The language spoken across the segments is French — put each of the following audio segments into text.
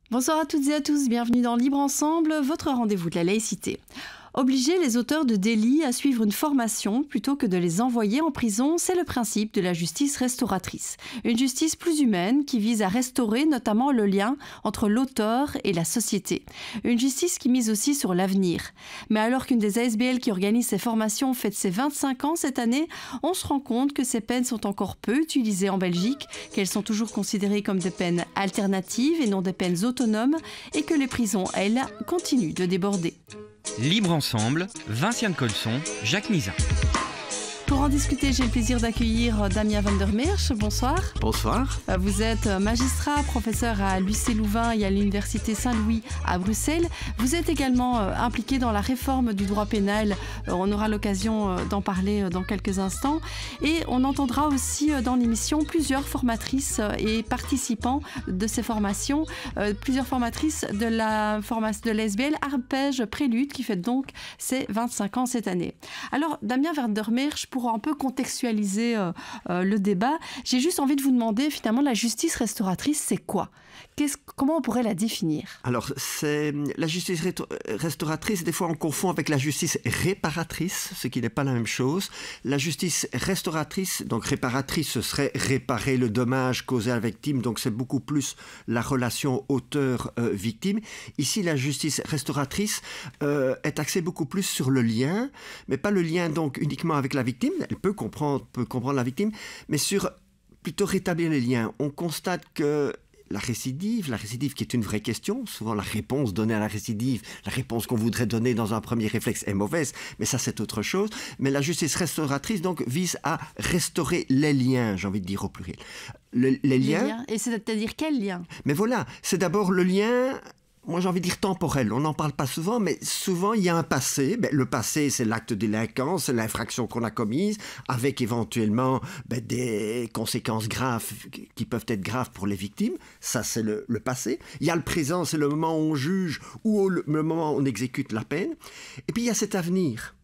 Bonsoir à toutes et à tous, bienvenue dans Libre Ensemble, votre rendez-vous de la laïcité. Obliger les auteurs de délits à suivre une formation plutôt que de les envoyer en prison, c'est le principe de la justice restauratrice. Une justice plus humaine qui vise à restaurer notamment le lien entre l'auteur et la société. Une justice qui mise aussi sur l'avenir. Mais alors qu'une des ASBL qui organise ces formations fête ses 25 ans cette année, on se rend compte que ces peines sont encore peu utilisées en Belgique, qu'elles sont toujours considérées comme des peines alternatives et non des peines autonomes, et que les prisons, elles, continuent de déborder. Libre Ensemble, Vinciane Colson, Jacques Nizan. Pour en discuter, j'ai le plaisir d'accueillir Damien van der Meersch. Bonsoir. Bonsoir. Vous êtes magistrat, professeur à l'UC Louvain et à l'Université Saint-Louis à Bruxelles. Vous êtes également impliqué dans la réforme du droit pénal. On aura l'occasion d'en parler dans quelques instants. Et on entendra aussi dans l'émission plusieurs formatrices et participants de ces formations. Plusieurs formatrices de l'ASBL Arpège Prélude qui fête donc ses 25 ans cette année. Alors, Damien van der Meersch, pour un peu contextualiser le débat, j'ai juste envie de vous demander finalement la justice restauratrice, c'est quoi ? Comment on pourrait la définir ? Alors, la justice restauratrice, des fois on confond avec la justice réparatrice, ce qui n'est pas la même chose. La justice restauratrice, donc réparatrice, ce serait réparer le dommage causé à la victime, donc c'est beaucoup plus la relation auteur-victime. Ici, la justice restauratrice est axée beaucoup plus sur le lien, mais pas le lien donc uniquement avec la victime, elle peut comprendre la victime, mais sur plutôt rétablir les liens. On constate que la récidive qui est une vraie question, souvent la réponse donnée à la récidive, la réponse qu'on voudrait donner dans un premier réflexe est mauvaise, mais ça c'est autre chose. Mais la justice restauratrice donc vise à restaurer les liens, j'ai envie de dire au pluriel. Les liens. Et c'est-à-dire quel lien ? Mais voilà, c'est d'abord le lien. Moi, j'ai envie de dire temporel. On n'en parle pas souvent, mais souvent, il y a un passé. Le passé, c'est l'acte délinquant, c'est l'infraction qu'on a commise, avec éventuellement des conséquences graves qui peuvent être graves pour les victimes. Ça, c'est le passé. Il y a le présent, c'est le moment où on juge ou le moment où on exécute la peine. Et puis, il y a cet avenir.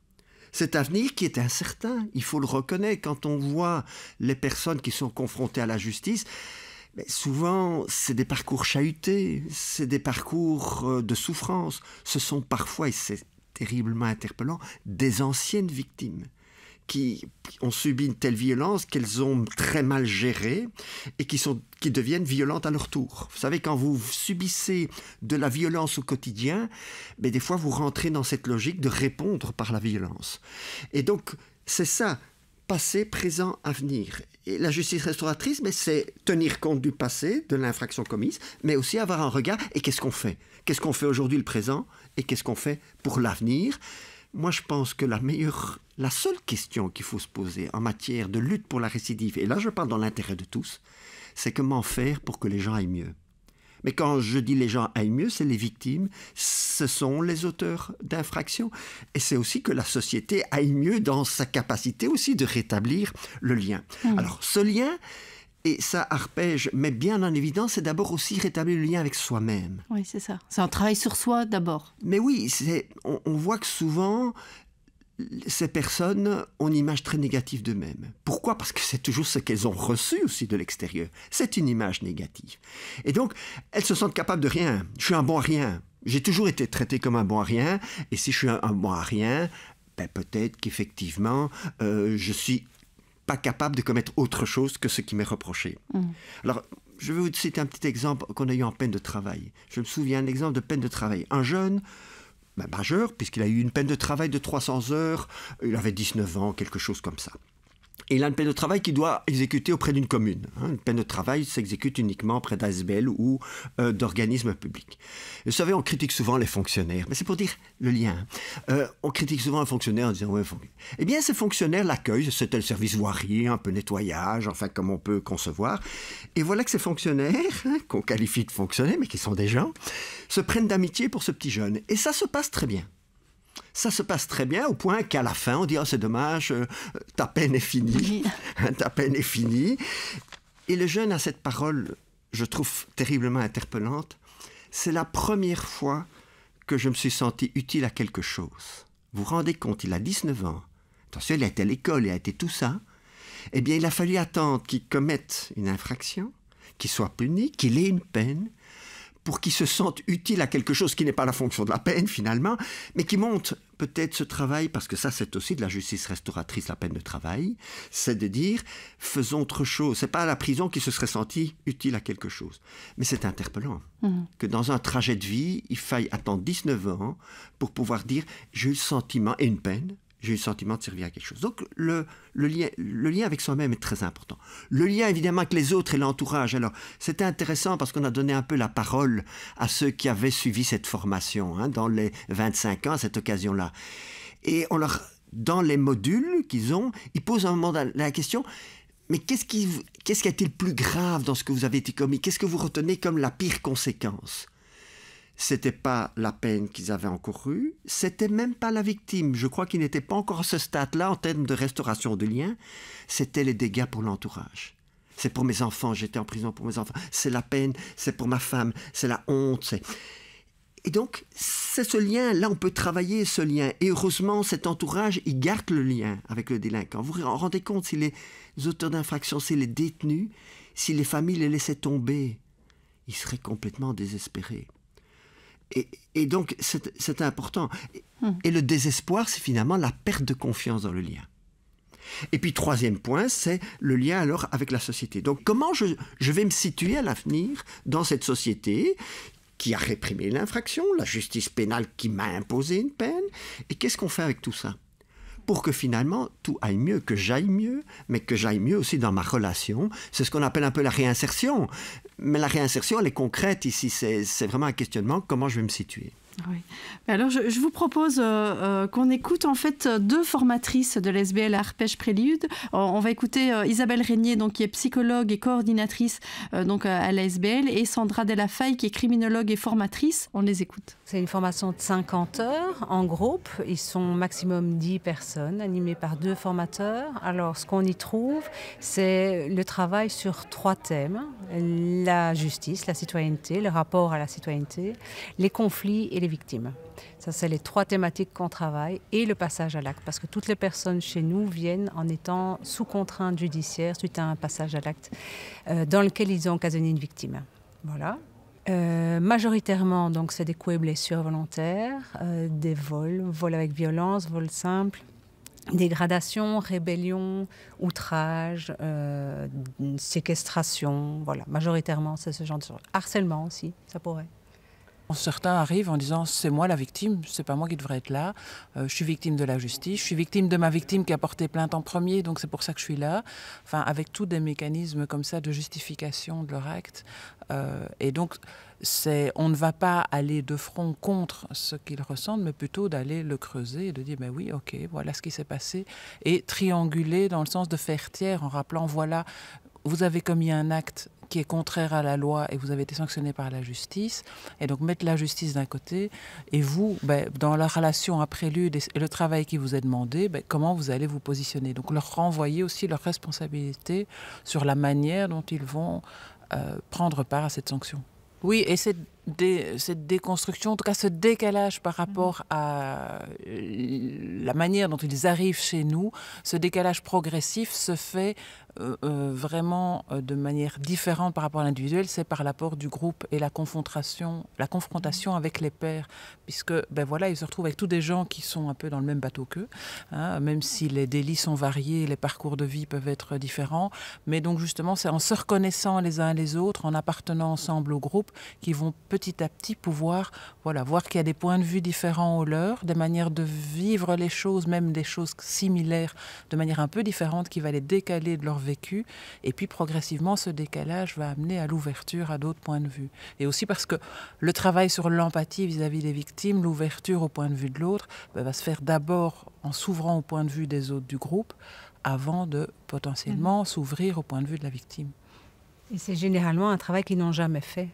Cet avenir qui est incertain. Il faut le reconnaître quand on voit les personnes qui sont confrontées à la justice. Mais souvent, c'est des parcours chahutés, c'est des parcours de souffrance. Ce sont parfois, et c'est terriblement interpellant, des anciennes victimes qui ont subi une telle violence qu'elles ont très mal gérée et qui deviennent violentes à leur tour. Vous savez, quand vous subissez de la violence au quotidien, des fois vous rentrez dans cette logique de répondre par la violence. Et donc, c'est ça. Passé, présent, avenir. Et la justice restauratrice, c'est tenir compte du passé, de l'infraction commise, mais aussi avoir un regard. Et qu'est-ce qu'on fait ? Qu'est-ce qu'on fait aujourd'hui, le présent ? Et qu'est-ce qu'on fait pour l'avenir ? Moi, je pense que la seule question qu'il faut se poser en matière de lutte pour la récidive, et là je parle dans l'intérêt de tous, c'est comment faire pour que les gens aillent mieux. Mais quand je dis les gens aillent mieux, c'est les victimes, ce sont les auteurs d'infractions. Et c'est aussi que la société aille mieux dans sa capacité aussi de rétablir le lien. Alors, ce lien, et ça, Arpège met bien en évidence, c'est d'abord aussi rétablir le lien avec soi-même. Oui, c'est ça. C'est un travail sur soi d'abord. Mais oui, on voit que souvent, ces personnes ont une image très négative d'eux-mêmes. Pourquoi ? Parce que c'est toujours ce qu'elles ont reçu aussi de l'extérieur. C'est une image négative. Et donc, elles se sentent capables de rien. Je suis un bon à rien. J'ai toujours été traité comme un bon à rien. Et si je suis un bon à rien, peut-être qu'effectivement, je suis pas capable de commettre autre chose que ce qui m'est reproché. Alors, je vais vous citer un petit exemple qu'on a eu en peine de travail. Je me souviens d'un exemple de peine de travail. Un jeune majeur, puisqu'il a eu une peine de travail de 300 heures, il avait 19 ans, quelque chose comme ça. Et il a une peine de travail qu'il doit exécuter auprès d'une commune. Une peine de travail s'exécute uniquement auprès d'ASBL ou d'organismes publics. Vous savez, on critique souvent les fonctionnaires, mais c'est pour dire le lien. On critique souvent un fonctionnaire en disant ouais, eh bien, ces fonctionnaires l'accueillent, c'était le service voirie, un peu nettoyage, enfin comme on peut concevoir. Et voilà que ces fonctionnaires, qu'on qualifie de fonctionnaires, mais qui sont des gens, se prennent d'amitié pour ce petit jeune. Et ça se passe très bien. Ça se passe très bien au point qu'à la fin, on dit « Oh, c'est dommage, ta peine est finie. » Ta peine est finie. Et le jeune a cette parole, je trouve terriblement interpellante. C'est la première fois que je me suis senti utile à quelque chose. Vous vous rendez compte, il a 19 ans. Attention, il a été à l'école, il a été tout ça. Eh bien, il a fallu attendre qu'il commette une infraction, qu'il soit puni, qu'il ait une peine, pour qu'ils se sentent utiles à quelque chose qui n'est pas la fonction de la peine finalement, mais qui montre peut-être ce travail, parce que ça c'est aussi de la justice restauratrice, la peine de travail, c'est de dire faisons autre chose. C'est pas la prison qui se serait sentie utile à quelque chose. Mais c'est interpellant que dans un trajet de vie, il faille attendre 19 ans pour pouvoir dire j'ai eu le sentiment, et une peine, j'ai eu le sentiment de servir à quelque chose. Donc le lien avec soi-même est très important. Le lien évidemment avec les autres et l'entourage. Alors c'était intéressant parce qu'on a donné un peu la parole à ceux qui avaient suivi cette formation dans les 25 ans à cette occasion-là. Et dans les modules qu'ils ont, ils posent à un moment la question mais qu'est-ce qui a été le plus grave dans ce que vous avez été commis? Qu'est-ce que vous retenez comme la pire conséquence? C'était pas la peine qu'ils avaient encourue, c'était même pas la victime. Je crois qu'ils n'étaient pas encore à ce stade-là en termes de restauration de liens. C'était les dégâts pour l'entourage. C'est pour mes enfants, j'étais en prison pour mes enfants. C'est la peine, c'est pour ma femme, c'est la honte. Et donc, c'est ce lien, là on peut travailler ce lien. Et heureusement, cet entourage, il garde le lien avec le délinquant. Vous vous rendez compte, si les auteurs d'infractions, si les détenus, si les familles les laissaient tomber, ils seraient complètement désespérés. Et donc, c'est important. Et le désespoir, c'est finalement la perte de confiance dans le lien. Et puis, troisième point, c'est le lien alors avec la société. Donc, comment je vais me situer à l'avenir dans cette société qui a réprimé l'infraction, la justice pénale qui m'a imposé une peine, et qu'est-ce qu'on fait avec tout ça ? Pour que finalement tout aille mieux, que j'aille mieux, mais que j'aille mieux aussi dans ma relation. C'est ce qu'on appelle un peu la réinsertion. Mais la réinsertion, elle est concrète ici. C'est vraiment un questionnement, comment je vais me situer. Oui. Alors, je vous propose qu'on écoute en fait deux formatrices de l'SBL Arpège Prélude. On va écouter Isabelle Régnier, donc, qui est psychologue et coordinatrice donc, à l'SBL, et Sandra Delafaye, qui est criminologue et formatrice. On les écoute. C'est une formation de 50 heures en groupe. Ils sont maximum 10 personnes, animées par 2 formateurs. Alors, ce qu'on y trouve, c'est le travail sur 3 thèmes. La justice, la citoyenneté, le rapport à la citoyenneté, les conflits et les victimes. Ça, c'est les 3 thématiques qu'on travaille, et le passage à l'acte, parce que toutes les personnes chez nous viennent en étant sous contrainte judiciaire suite à un passage à l'acte dans lequel ils ont occasionné une victime. Voilà. Majoritairement, donc, c'est des coups et blessures volontaires, des vols avec violence, vols simples, dégradation, rébellion, outrage, séquestration. Voilà, majoritairement, c'est ce genre de choses. Harcèlement aussi, ça pourrait. Certains arrivent en disant c'est moi la victime, c'est pas moi qui devrais être là, je suis victime de la justice, je suis victime de ma victime qui a porté plainte en premier, donc c'est pour ça que je suis là. Enfin, avec tous des mécanismes comme ça de justification de leur acte. Et donc, on ne va pas aller de front contre ce qu'ils ressentent, mais plutôt d'aller le creuser et de dire, ben oui, ok, voilà ce qui s'est passé. Et trianguler dans le sens de faire tiers en rappelant, voilà, vous avez commis un acte qui est contraire à la loi et vous avez été sanctionné par la justice, et donc mettre la justice d'un côté, et vous, dans la relation à prélude et le travail qui vous est demandé, comment vous allez vous positionner. Donc leur renvoyer aussi leur responsabilité sur la manière dont ils vont prendre part à cette sanction. Oui, et cette déconstruction, en tout cas ce décalage par rapport à la manière dont ils arrivent chez nous, ce décalage progressif se fait vraiment de manière différente par rapport à l'individuel, c'est par l'apport du groupe et la confrontation avec les pairs, puisque voilà, ils se retrouvent avec tous des gens qui sont un peu dans le même bateau qu'eux, même si les délits sont variés, les parcours de vie peuvent être différents, mais donc justement c'est en se reconnaissant les uns les autres, en appartenant ensemble au groupe, qu'ils vont petit à petit pouvoir voir qu'il y a des points de vue différents aux leurs, des manières de vivre les choses, même des choses similaires, de manière un peu différente, qui va les décaler de leur vécu, et puis progressivement ce décalage va amener à l'ouverture à d'autres points de vue. Et aussi parce que le travail sur l'empathie vis-à-vis des victimes, l'ouverture au point de vue de l'autre, va se faire d'abord en s'ouvrant au point de vue des autres du groupe, avant de potentiellement s'ouvrir au point de vue de la victime. Et c'est généralement un travail qu'ils n'ont jamais fait.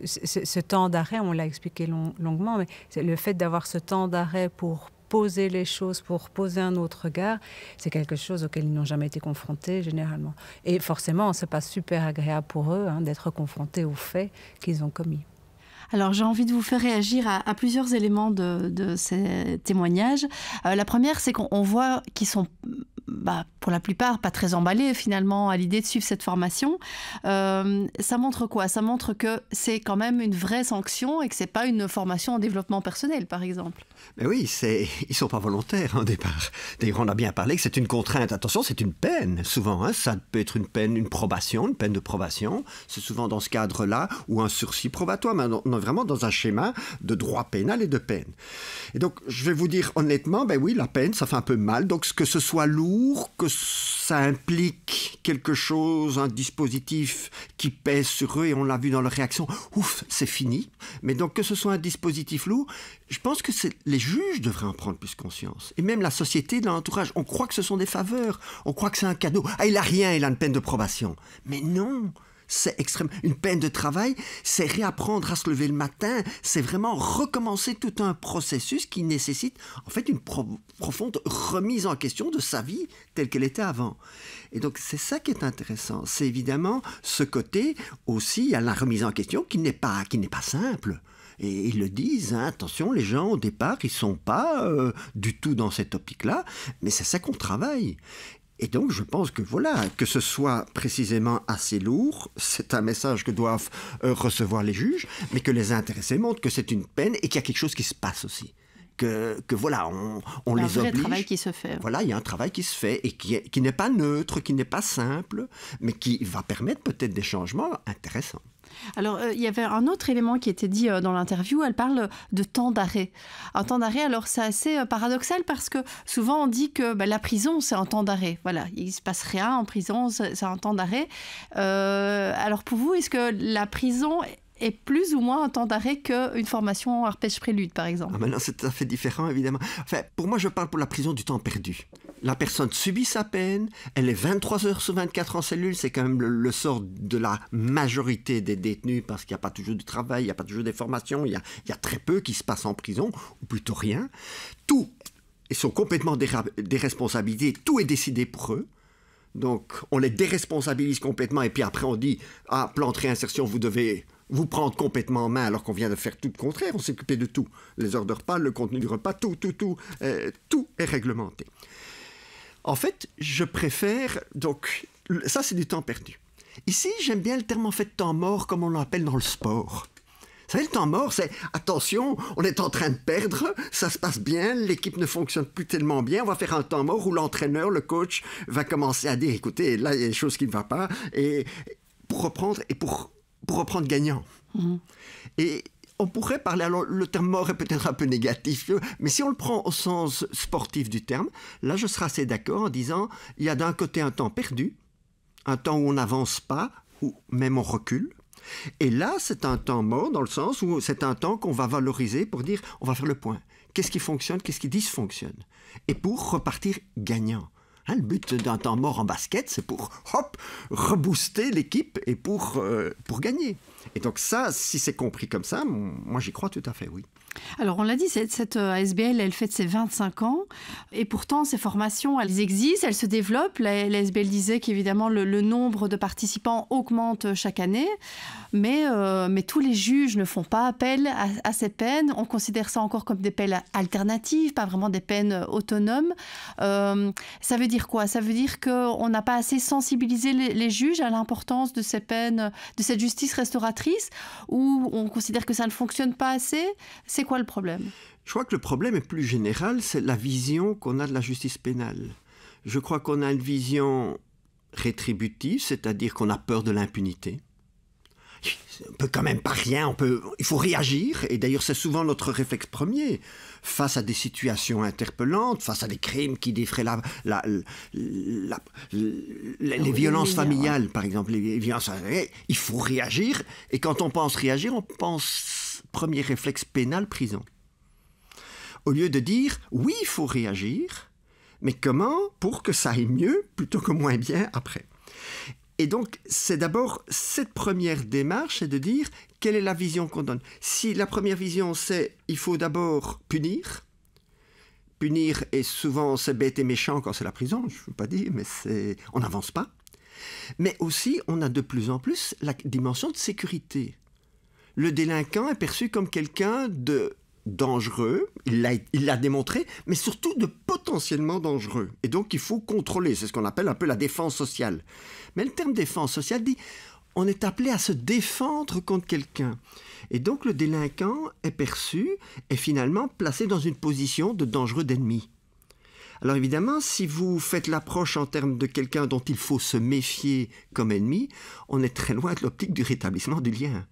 Ce temps d'arrêt, on l'a expliqué longuement, mais c'est le fait d'avoir ce temps d'arrêt pour poser les choses, pour poser un autre regard, c'est quelque chose auquel ils n'ont jamais été confrontés généralement. Et forcément, ce n'est pas super agréable pour eux d'être confrontés aux faits qu'ils ont commis. Alors, j'ai envie de vous faire réagir à plusieurs éléments de ces témoignages. La première, c'est qu'on voit qu'ils sont pour la plupart, pas très emballés finalement à l'idée de suivre cette formation. Ça montre quoi? Ça montre que c'est quand même une vraie sanction et que c'est pas une formation en développement personnel, par exemple. Mais oui, ils sont pas volontaires au départ. D'ailleurs, on a bien parlé que c'est une contrainte. Attention, c'est une peine, souvent. Hein. Ça peut être une peine, une peine de probation. C'est souvent dans ce cadre-là, ou un sursis probatoire. Mais on est vraiment dans un schéma de droit pénal et de peine. Et donc, je vais vous dire honnêtement, oui, la peine, ça fait un peu mal. Donc, que ce soit lourd, que ça implique quelque chose, un dispositif qui pèse sur eux, et on l'a vu dans leur réaction, ouf, c'est fini. Mais donc, que ce soit un dispositif lourd, je pense que les juges devraient en prendre plus conscience. Et même la société, dans l'entourage, on croit que ce sont des faveurs, on croit que c'est un cadeau. Ah, il a rien, il a une peine de probation. Mais non, c'est extrême. Une peine de travail, c'est réapprendre à se lever le matin, c'est vraiment recommencer tout un processus qui nécessite en fait une profonde remise en question de sa vie telle qu'elle était avant. Et donc c'est ça qui est intéressant. C'est évidemment ce côté aussi, il y a la remise en question qui n'est pas simple. Et ils le disent, hein, attention, les gens au départ, ils ne sont pas du tout dans cette optique-là, mais c'est ça qu'on travaille. Et donc, je pense que voilà, que ce soit précisément assez lourd, c'est un message que doivent recevoir les juges, mais que les intéressés montrent que c'est une peine et qu'il y a quelque chose qui se passe aussi. Que voilà, on les oblige. Il y a un vrai travail qui se fait. Voilà, il y a un travail qui se fait et qui n'est pas neutre, qui n'est pas simple, mais qui va permettre peut-être des changements intéressants. Alors, il y avait un autre élément qui était dit dans l'interview, elle parle de temps d'arrêt. Un temps d'arrêt, alors c'est assez paradoxal parce que souvent on dit que la prison, c'est un temps d'arrêt. Voilà, il ne se passe rien en prison, c'est un temps d'arrêt. Alors pour vous, est-ce que la prison est plus ou moins un temps d'arrêt qu'une formation arpège-prélude, par exemple? Ah, maintenant, c'est tout à fait différent, évidemment. Enfin, pour moi, je parle pour la prison du temps perdu. La personne subit sa peine, elle est 23 heures sur 24 en cellule, c'est quand même le sort de la majorité des détenus, parce qu'il n'y a pas toujours de travail, il n'y a pas toujours des formations, il y a très peu qui se passe en prison, ou plutôt rien. Tout, ils sont complètement déresponsabilisés, tout est décidé pour eux. Donc, on les déresponsabilise complètement, et puis après on dit, plan de réinsertion, vous devez vous prendre complètement en main, alors qu'on vient de faire tout le contraire, on s'est occupé de tout. Les heures de repas, le contenu du repas, tout est réglementé. En fait, je préfère, donc, ça c'est du temps perdu. Ici, j'aime bien le terme en fait temps mort, comme on l'appelle dans le sport. Vous savez, le temps mort, c'est attention, on est en train de perdre, ça se passe bien, l'équipe ne fonctionne plus tellement bien, on va faire un temps mort où l'entraîneur, le coach, va commencer à dire, écoutez, là il y a des choses qui ne vont pas, et pour reprendre gagnant. Et on pourrait parler, alors le terme mort est peut-être un peu négatif, mais si on le prend au sens sportif du terme, là je serais assez d'accord en disant, il y a d'un côté un temps perdu, un temps où on n'avance pas, ou même on recule, et là c'est un temps mort dans le sens où c'est un temps qu'on va valoriser pour dire, on va faire le point. Qu'est-ce qui fonctionne, qu'est-ce qui dysfonctionne? Et pour repartir gagnant. Hein, le but d'un temps mort en basket, c'est pour, rebooster l'équipe et pour gagner. Et donc ça, si c'est compris comme ça, moi j'y crois tout à fait, oui. Alors on l'a dit, cette ASBL, elle fête ses 25 ans et pourtant ces formations, elles existent, elles se développent. La ASBL disait qu'évidemment le nombre de participants augmente chaque année, mais tous les juges ne font pas appel à ces peines. On considère ça encore comme des peines alternatives, pas vraiment des peines autonomes. Ça veut dire quoi? Ça veut dire qu'on n'a pas assez sensibilisé les juges à l'importance de ces peines, de cette justice restauratrice, ou on considère que ça ne fonctionne pas assez? C'est quoi le problème? Je crois que le problème est plus général, c'est la vision qu'on a de la justice pénale. Je crois qu'on a une vision rétributive, c'est-à-dire qu'on a peur de l'impunité. On peut quand même pas rien, il faut réagir, et d'ailleurs c'est souvent notre réflexe premier, face à des situations interpellantes, face à des crimes qui défraient les violences familiales, par exemple, les violences, il faut réagir, et quand on pense réagir, on pense premier réflexe pénal, prison. Au lieu de dire, oui, il faut réagir, mais comment pour que ça aille mieux plutôt que moins bien après. Et donc, c'est d'abord cette première démarche, c'est de dire quelle est la vision qu'on donne. Si la première vision, c'est il faut d'abord punir. Punir, et souvent c'est bête et méchant quand c'est la prison, je ne veux pas dire, mais on n'avance pas. Mais aussi, on a de plus en plus la dimension de sécurité. Le délinquant est perçu comme quelqu'un de dangereux, de dangereux, et donc on dangereux, il l'a démontré, mais surtout de potentiellement dangereux. Et donc il faut contrôler, c'est ce qu'on appelle un peu la défense sociale. Mais le terme défense sociale dit, on est appelé à se défendre contre quelqu'un. Et donc le délinquant est perçu, est finalement placé dans une position de dangereux d'ennemi. Alors évidemment, si vous faites l'approche en termes de quelqu'un dont il faut se méfier comme ennemi, on est très loin de l'optique du rétablissement du lien.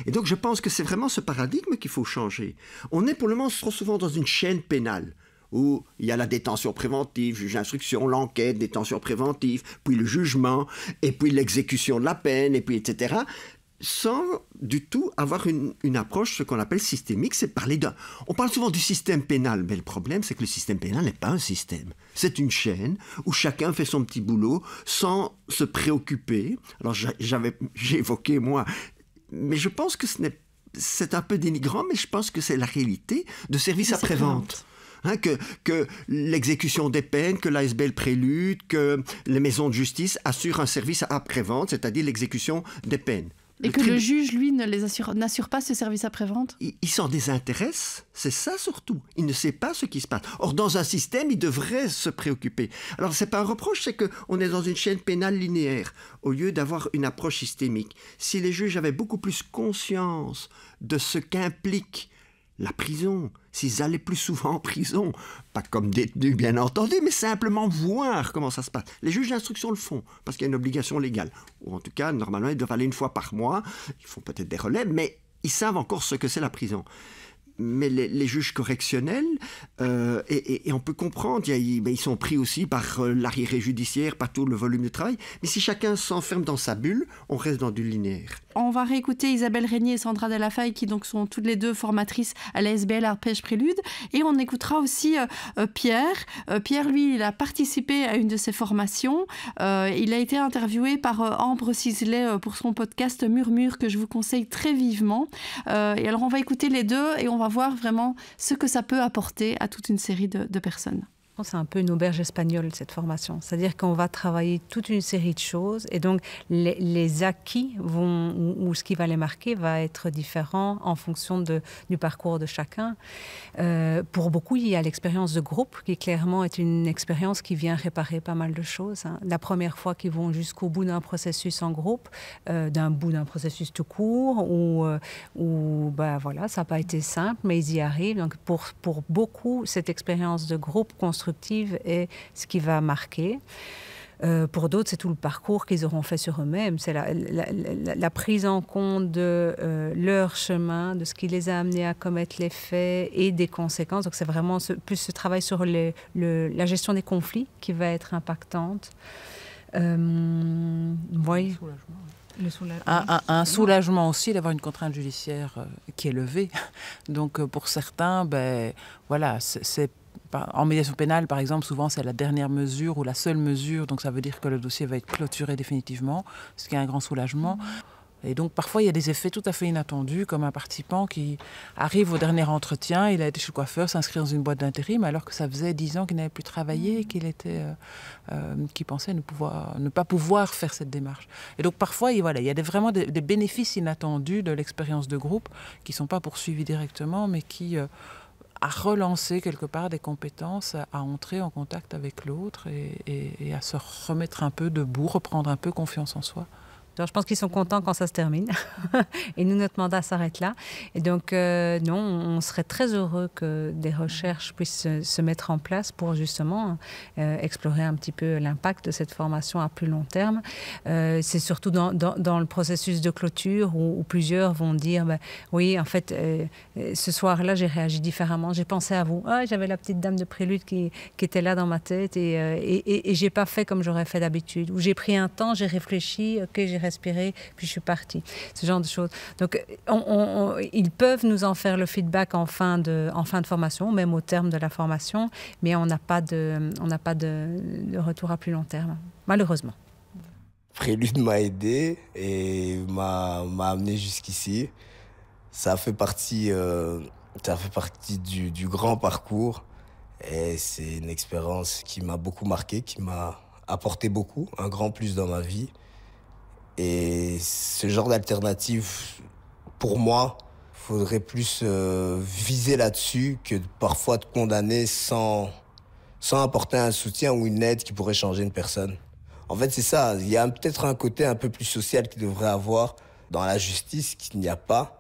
Et donc je pense que c'est vraiment ce paradigme qu'il faut changer. On est pour le moment trop souvent dans une chaîne pénale, où il y a la détention préventive, juge d'instruction, l'enquête, détention préventive, puis le jugement, et puis l'exécution de la peine, et puis etc., sans du tout avoir une approche, ce qu'on appelle systémique, c'est parler d'un... On parle souvent du système pénal, mais le problème, c'est que le système pénal n'est pas un système. C'est une chaîne où chacun fait son petit boulot sans se préoccuper. Alors j'ai évoqué, moi, mais je pense que c'est un peu dénigrant, mais je pense que c'est la réalité de service après-vente. Que l'exécution des peines, que l'ASBL prélude, que les maisons de justice assurent un service après-vente, c'est-à-dire l'exécution des peines. Et que le juge, lui, n'assure pas ce service après-vente ? Il s'en désintéresse, c'est ça surtout. Il ne sait pas ce qui se passe. Or, dans un système, il devrait se préoccuper. Alors, ce n'est pas un reproche, c'est qu'on est dans une chaîne pénale linéaire, au lieu d'avoir une approche systémique. Si les juges avaient beaucoup plus conscience de ce qu'implique la prison, s'ils allaient plus souvent en prison, pas comme détenus bien entendu, mais simplement voir comment ça se passe. Les juges d'instruction le font, parce qu'il y a une obligation légale. Ou en tout cas, normalement, ils doivent aller une fois par mois. Ils font peut-être des relèves, mais ils savent encore ce que c'est la prison. Mais les juges correctionnels, et on peut comprendre, ils sont pris aussi par l'arriéré judiciaire, par tout le volume de travail. Mais si chacun s'enferme dans sa bulle, on reste dans du linéaire. On va réécouter Isabelle Régnier et Sandra Delafaye, qui donc sont toutes les deux formatrices à la SBL Arpège Prélude. Et on écoutera aussi Pierre. Pierre, lui, il a participé à une de ces formations. Il a été interviewé par Ambre Ciselet pour son podcast Murmure, que je vous conseille très vivement. Et alors, on va écouter les deux et on va voir vraiment ce que ça peut apporter à toute une série de personnes. C'est un peu une auberge espagnole, cette formation. C'est-à-dire qu'on va travailler toute une série de choses et donc les acquis ou ce qui va les marquer va être différent en fonction du parcours de chacun. Pour beaucoup, il y a l'expérience de groupe qui clairement est une expérience qui vient réparer pas mal de choses. La première fois qu'ils vont jusqu'au bout d'un processus en groupe, d'un processus tout court, où voilà, ça n'a pas été simple, mais ils y arrivent. Donc pour beaucoup, cette expérience de groupe constructive est ce qui va marquer. Pour d'autres, c'est tout le parcours qu'ils auront fait sur eux-mêmes. C'est la prise en compte de leur chemin, de ce qui les a amenés à commettre les faits et des conséquences. Donc c'est vraiment plus ce travail sur la gestion des conflits qui va être impactante. Oui. Un soulagement aussi d'avoir une contrainte judiciaire qui est levée. Donc pour certains, voilà, c'est en médiation pénale, par exemple, souvent c'est la dernière mesure ou la seule mesure, donc ça veut dire que le dossier va être clôturé définitivement, ce qui est un grand soulagement. Et donc parfois il y a des effets tout à fait inattendus, comme un participant qui arrive au dernier entretien, il a été chez le coiffeur, s'inscrit dans une boîte d'intérim, alors que ça faisait 10 ans qu'il n'avait plus travaillé et qu'il pensait ne pas pouvoir faire cette démarche. Et donc parfois il y a vraiment des bénéfices inattendus de l'expérience de groupe qui ne sont pas poursuivis directement, mais qui... à relancer quelque part des compétences, à entrer en contact avec l'autre et à se remettre un peu debout, reprendre un peu confiance en soi. Alors, je pense qu'ils sont contents quand ça se termine. Et nous, notre mandat s'arrête là. Et donc, non, on serait très heureux que des recherches puissent se mettre en place pour justement explorer un petit peu l'impact de cette formation à plus long terme. C'est surtout dans le processus de clôture où plusieurs vont dire oui, en fait, ce soir-là, j'ai réagi différemment. J'ai pensé à vous. J'avais la petite dame de prélude qui était là dans ma tête et j'ai pas fait comme j'aurais fait d'habitude. Ou j'ai pris un temps, j'ai réfléchi, j'ai respiré, puis je suis partie. Ce genre de choses. Donc, ils peuvent nous en faire le feedback en fin de formation, même au terme de la formation, mais on n'a pas de retour à plus long terme, malheureusement. Prélude m'a aidé et m'a amené jusqu'ici. Ça fait partie du grand parcours et c'est une expérience qui m'a beaucoup marqué, qui m'a apporté beaucoup, un grand plus dans ma vie. Et ce genre d'alternative, pour moi, faudrait plus viser là-dessus que parfois de condamner sans apporter un soutien ou une aide qui pourrait changer une personne. En fait, c'est ça. Il y a peut-être un côté un peu plus social qu'il devrait avoir dans la justice qu'il n'y a pas.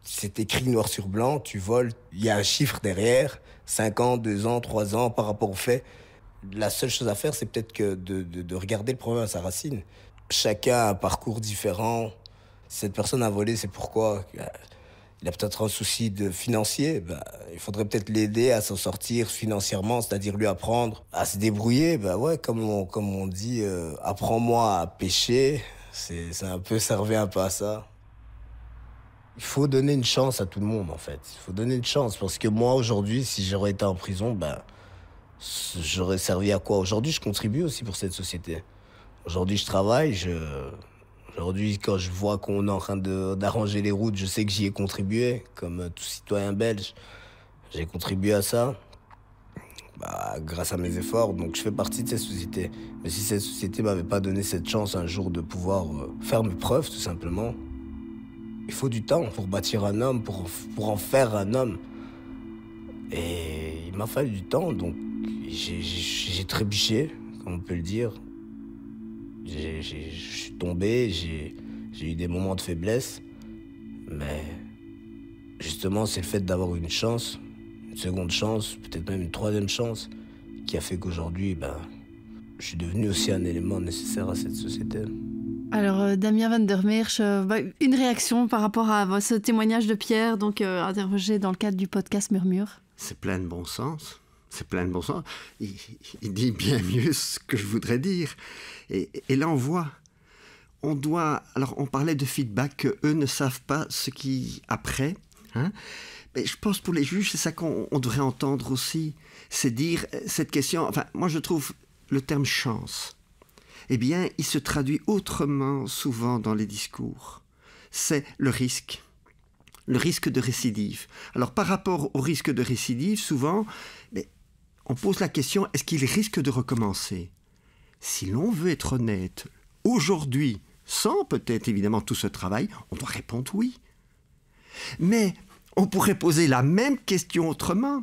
C'est écrit noir sur blanc, tu voles, il y a un chiffre derrière, 5 ans, 2 ans, 3 ans par rapport aux faits. La seule chose à faire, c'est peut-être que de regarder le problème à sa racine. Chacun a un parcours différent. Cette personne a volé, c'est pourquoi il a peut-être un souci financier. Il faudrait peut-être l'aider à s'en sortir financièrement, c'est-à-dire lui apprendre à se débrouiller. Ouais, comme on dit, apprends-moi à pêcher. Ça revient un peu à ça. Il faut donner une chance à tout le monde, en fait. Il faut donner une chance, parce que moi, aujourd'hui, si j'aurais été en prison, j'aurais servi à quoi? Aujourd'hui, je contribue aussi pour cette société. Aujourd'hui, je travaille, Aujourd'hui, quand je vois qu'on est en train d'arranger les routes, je sais que j'y ai contribué, comme tout citoyen belge. J'ai contribué à ça, grâce à mes efforts, donc je fais partie de cette société. Mais si cette société m'avait pas donné cette chance un jour de pouvoir faire mes preuves, tout simplement, il faut du temps pour bâtir un homme, pour en faire un homme. Et il m'a fallu du temps, donc j'ai trébuché, comme on peut le dire. Je suis tombé, j'ai eu des moments de faiblesse, mais justement c'est le fait d'avoir une chance, une seconde chance, peut-être même une troisième chance, qui a fait qu'aujourd'hui, je suis devenu aussi un élément nécessaire à cette société. Alors Damien Van der Meersch, une réaction par rapport à ce témoignage de Pierre, donc interrogé dans le cadre du podcast Murmure. C'est plein de bon sens. C'est plein de bon sens. Il dit bien mieux ce que je voudrais dire. Et là, on doit... Alors, on parlait de feedback, qu'eux ne savent pas ce qui... Après, hein? Mais je pense pour les juges, c'est ça qu'on devrait entendre aussi. C'est dire cette question... Enfin, moi, je trouve le terme « chance ». Eh bien, il se traduit autrement souvent dans les discours. C'est le risque de récidive. Alors, par rapport au risque de récidive, souvent... On pose la question, est-ce qu'il risque de recommencer? Si l'on veut être honnête, aujourd'hui, sans peut-être évidemment tout ce travail, on doit répondre oui. Mais on pourrait poser la même question autrement.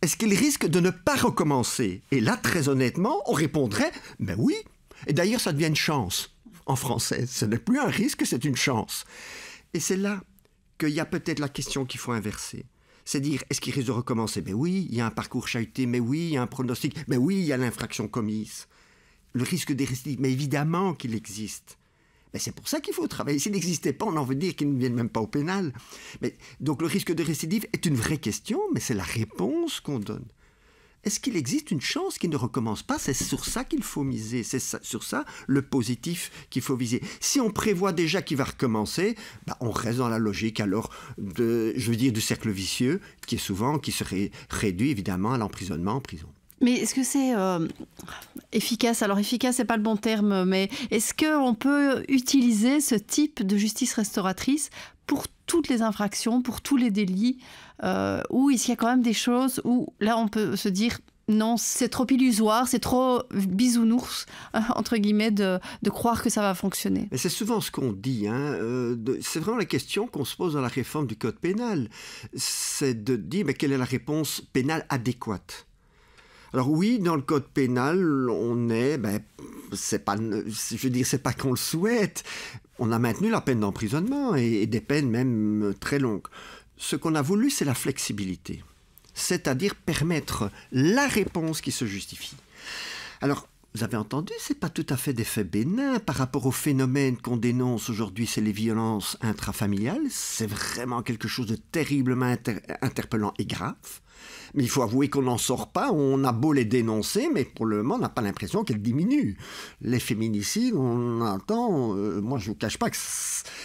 Est-ce qu'il risque de ne pas recommencer? Et là, très honnêtement, on répondrait, mais oui. Et d'ailleurs, ça devient une chance. En français, ce n'est plus un risque, c'est une chance. Et c'est là qu'il y a peut-être la question qu'il faut inverser. C'est dire, est-ce qu'il risque de recommencer? Mais oui, il y a un parcours chahuté, mais oui, il y a un pronostic, mais oui, il y a l'infraction commise. Le risque des récidives, mais évidemment qu'il existe. Mais c'est pour ça qu'il faut travailler. S'il n'existait pas, on en veut dire qu'il ne vienne même pas au pénal. Donc le risque de récidive est une vraie question, mais c'est la réponse qu'on donne. Est-ce qu'il existe une chance qu'il ne recommence pas? C'est sur ça qu'il faut miser, c'est sur ça le positif qu'il faut viser. Si on prévoit déjà qu'il va recommencer, on reste dans la logique alors du cercle vicieux qui se réduit évidemment à l'emprisonnement en prison. Mais est-ce que c'est efficace? Alors efficace, c'est pas le bon terme, mais est-ce qu'on peut utiliser ce type de justice restauratrice pour toutes les infractions, pour tous les délits, où il y a quand même des choses où là on peut se dire non, c'est trop illusoire, c'est trop bisounours, entre guillemets, de croire que ça va fonctionner. Mais c'est souvent ce qu'on dit, c'est vraiment la question qu'on se pose dans la réforme du code pénal, c'est de dire quelle est la réponse pénale adéquate. Alors oui, dans le code pénal, on est, c'est pas qu'on le souhaite, on a maintenu la peine d'emprisonnement et des peines même très longues. Ce qu'on a voulu, c'est la flexibilité, c'est-à-dire permettre la réponse qui se justifie. Alors, vous avez entendu, c'est pas tout à fait des faits bénins par rapport au phénomène qu'on dénonce aujourd'hui, c'est les violences intrafamiliales. C'est vraiment quelque chose de terriblement interpellant et grave. Mais il faut avouer qu'on n'en sort pas, on a beau les dénoncer, mais pour le moment, on n'a pas l'impression qu'elles diminuent. Les féminicides, on entend, moi je ne vous cache pas que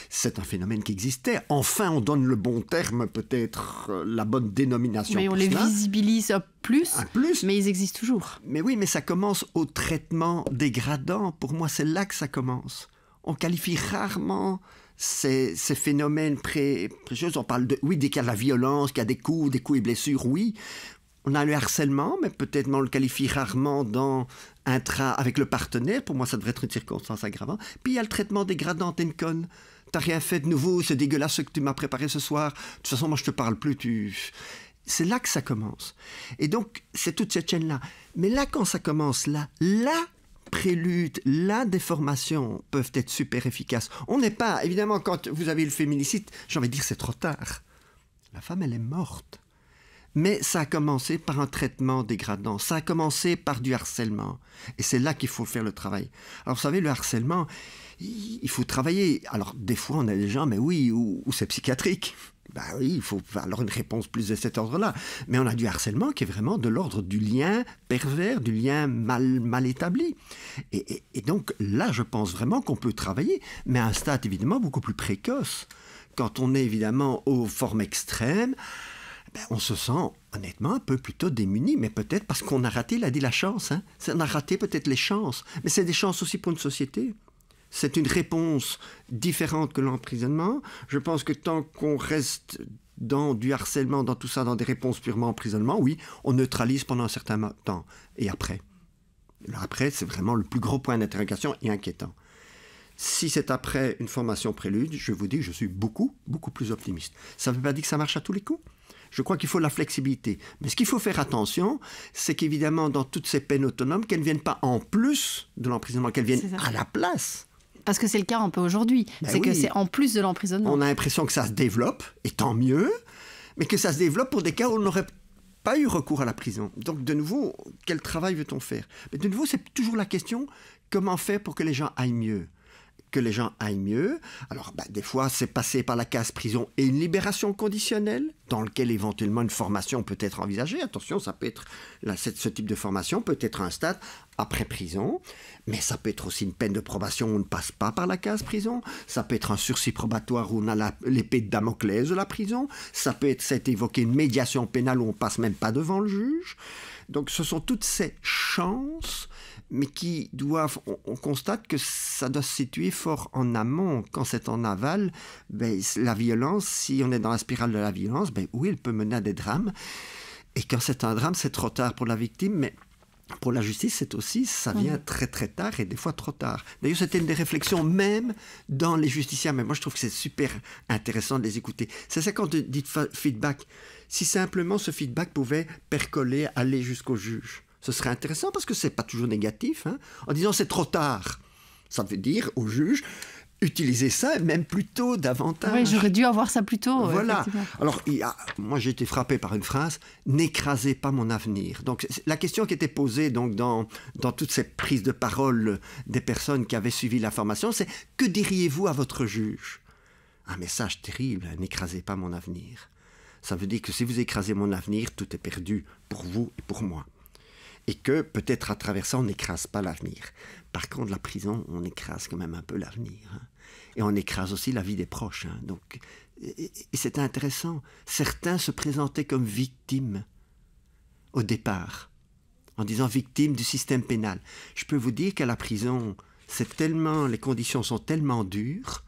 c'est un phénomène qui existait. Enfin, on donne le bon terme, peut-être la bonne dénomination. Mais on les visibilise plus, mais ils existent toujours. Mais oui, mais ça commence au traitement dégradant. Pour moi, c'est là que ça commence. On qualifie rarement ces phénomènes précieux. On parle dès qu'il y a de la violence, qu'il y a des coups et blessures, oui. On a le harcèlement, mais peut-être on le qualifie rarement avec le partenaire. Pour moi, ça devrait être une circonstance aggravante. Puis il y a le traitement dégradant, Tencon. T'as rien fait de nouveau, c'est dégueulasse ce que tu m'as préparé ce soir. De toute façon, moi, je te parle plus, C'est là que ça commence. Et donc, c'est toute cette chaîne-là. Mais là, quand ça commence, la prélude, la déformation peuvent être super efficaces. On n'est pas... Évidemment, quand vous avez le féminicide, j'ai envie de dire, c'est trop tard. La femme, elle est morte. Mais ça a commencé par un traitement dégradant. Ça a commencé par du harcèlement. Et c'est là qu'il faut faire le travail. Alors, vous savez, le harcèlement, il faut travailler. Alors, des fois, on a des gens, mais oui, ou c'est psychiatrique. Ben oui, il faut alors une réponse plus de cet ordre-là. Mais on a du harcèlement qui est vraiment de l'ordre du lien pervers, du lien mal établi. Et donc, là, je pense vraiment qu'on peut travailler, mais à un stade, évidemment, beaucoup plus précoce. Quand on est, évidemment, aux formes extrêmes, on se sent honnêtement un peu plutôt démuni, mais peut-être parce qu'on a raté, il a dit la chance, hein. On a raté peut-être les chances, mais c'est des chances aussi pour une société. C'est une réponse différente que l'emprisonnement. Je pense que tant qu'on reste dans du harcèlement, dans tout ça, dans des réponses purement emprisonnement, oui, on neutralise pendant un certain temps. Et après? Après, c'est vraiment le plus gros point d'interrogation et inquiétant. Si c'est après une formation prélude, je vous dis que je suis beaucoup plus optimiste. Ça ne veut pas dire que ça marche à tous les coups. Je crois qu'il faut la flexibilité. Mais ce qu'il faut faire attention, c'est qu'évidemment, dans toutes ces peines autonomes, qu'elles ne viennent pas en plus de l'emprisonnement, qu'elles viennent à la place. Parce que c'est le cas un peu aujourd'hui. Que c'est en plus de l'emprisonnement. On a l'impression que ça se développe, et tant mieux, mais que ça se développe pour des cas où on n'aurait pas eu recours à la prison. Donc, de nouveau, quel travail veut-on faire? Mais de nouveau, c'est toujours la question, comment faire pour que les gens aillent mieux? Que les gens aillent mieux. Alors, des fois, c'est passer par la case prison et une libération conditionnelle, dans lequel éventuellement une formation peut être envisagée. Attention, ça peut être ce type de formation peut être un stade après prison, mais ça peut être aussi une peine de probation où on ne passe pas par la case prison. Ça peut être un sursis probatoire où on a l'épée de Damoclès de la prison. Ça peut être, c'est évoqué, une médiation pénale où on passe même pas devant le juge. Donc, ce sont toutes ces chances, mais qui doivent... On constate que ça doit se situer fort en amont. Quand c'est en aval, la violence, si on est dans la spirale de la violence, oui, elle peut mener à des drames. Et quand c'est un drame, c'est trop tard pour la victime, mais pour la justice, c'est aussi, ça vient très très tard et des fois trop tard. D'ailleurs, c'était une des réflexions même dans les justiciables, mais moi je trouve que c'est super intéressant de les écouter. C'est ça quand on dit feedback. Si simplement ce feedback pouvait percoler, aller jusqu'au juge, ce serait intéressant parce que c'est pas toujours négatif, hein. En disant c'est trop tard, ça veut dire au juge, utilisez ça même plutôt davantage. Oui, j'aurais dû avoir ça plus tôt. Voilà. Alors, moi j'ai été frappé par une phrase, n'écrasez pas mon avenir. Donc la question qui était posée donc, dans toutes ces prises de parole des personnes qui avaient suivi la formation, c'est que diriez-vous à votre juge? Un message terrible, n'écrasez pas mon avenir. Ça veut dire que si vous écrasez mon avenir, tout est perdu pour vous et pour moi. Et que peut-être à travers ça, on n'écrase pas l'avenir. Par contre, la prison, on écrase quand même un peu l'avenir. Hein. Et on écrase aussi la vie des proches. Hein. Donc, et c'est intéressant. Certains se présentaient comme victimes au départ, en disant victimes du système pénal. Je peux vous dire qu'à la prison, les conditions sont tellement dures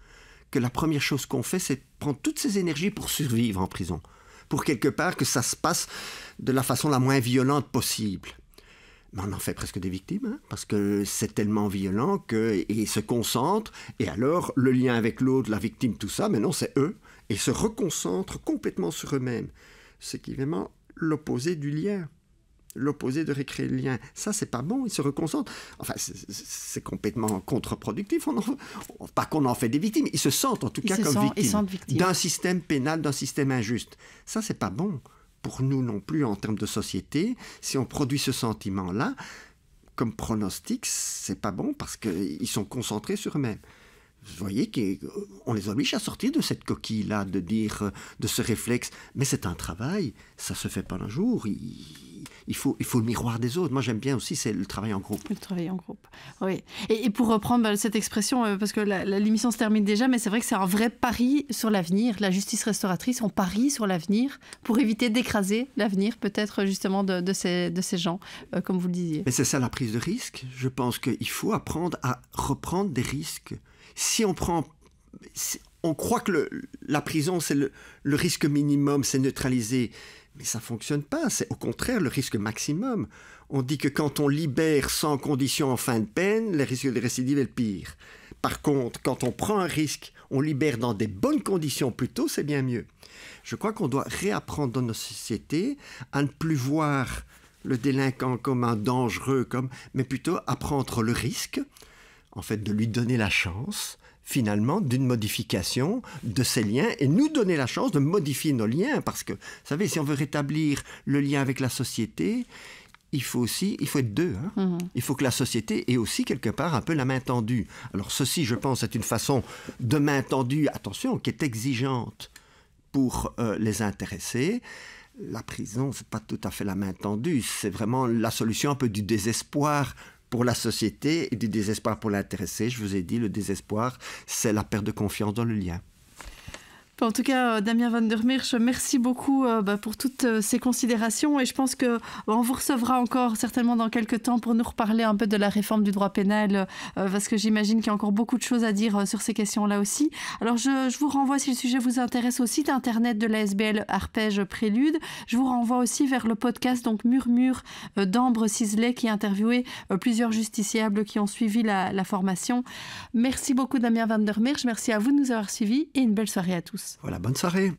que la première chose qu'on fait, c'est prendre toutes ces énergies pour survivre en prison. Pour quelque part que ça se passe de la façon la moins violente possible. Mais on en fait presque des victimes, hein, parce que c'est tellement violent qu'ils se concentrent, et alors le lien avec l'autre, la victime, tout ça, mais non, c'est eux, et se reconcentrent complètement sur eux-mêmes. C'est évidemment l'opposé du lien, l'opposé de recréer le lien. Ça, c'est pas bon, ils se reconcentrent. Enfin, c'est complètement contre-productif. Pas qu'on en fait des victimes, ils se sentent en tout cas comme victimes d'un système pénal, d'un système injuste. Ça, c'est pas bon. Pour nous non plus en termes de société, si on produit ce sentiment-là, comme pronostic, c'est pas bon parce qu'ils sont concentrés sur eux-mêmes. Vous voyez qu'on les oblige à sortir de cette coquille-là, de ce réflexe. Mais c'est un travail, ça se fait pas un jour. Il faut le miroir des autres. Moi, j'aime bien aussi, c'est le travail en groupe. Le travail en groupe, oui. Et pour reprendre cette expression, parce que l'émission se termine déjà, mais c'est vrai que c'est un vrai pari sur l'avenir. La justice restauratrice, on parie sur l'avenir pour éviter d'écraser l'avenir, peut-être justement de ces gens, comme vous le disiez. Mais c'est ça la prise de risque. Je pense qu'il faut apprendre à reprendre des risques. Si on croit que la prison, c'est le risque minimum, c'est neutralisé. Mais ça ne fonctionne pas, c'est au contraire le risque maximum. On dit que quand on libère sans condition en fin de peine, le risque de récidive est le pire. Par contre, quand on prend un risque, on libère dans des bonnes conditions plus tôt, c'est bien mieux. Je crois qu'on doit réapprendre dans nos sociétés à ne plus voir le délinquant comme un dangereux, mais plutôt à prendre le risque, en fait, de lui donner la chance, finalement, d'une modification de ses liens et nous donner la chance de modifier nos liens. Parce que, vous savez, si on veut rétablir le lien avec la société, il faut être deux. Il faut que la société ait aussi quelque part un peu la main tendue. Alors ceci, je pense, est une façon de main tendue, attention, qui est exigeante pour les intéressés. La prison, c'est pas tout à fait la main tendue, c'est vraiment la solution un peu du désespoir pour la société et du désespoir pour l'intéressé. Je vous ai dit, le désespoir, c'est la perte de confiance dans le lien. En tout cas, Damien van der Meersch, merci beaucoup pour toutes ces considérations et je pense qu'on vous recevra encore certainement dans quelques temps pour nous reparler un peu de la réforme du droit pénal parce que j'imagine qu'il y a encore beaucoup de choses à dire sur ces questions-là aussi. Alors je vous renvoie, si le sujet vous intéresse, au site internet de la SBL Arpège Prélude. Je vous renvoie aussi vers le podcast donc Murmure d'Ambre Cizelet qui a interviewé plusieurs justiciables qui ont suivi la formation. Merci beaucoup Damien van der Meersch, merci à vous de nous avoir suivis et une belle soirée à tous. Voilà, bonne soirée.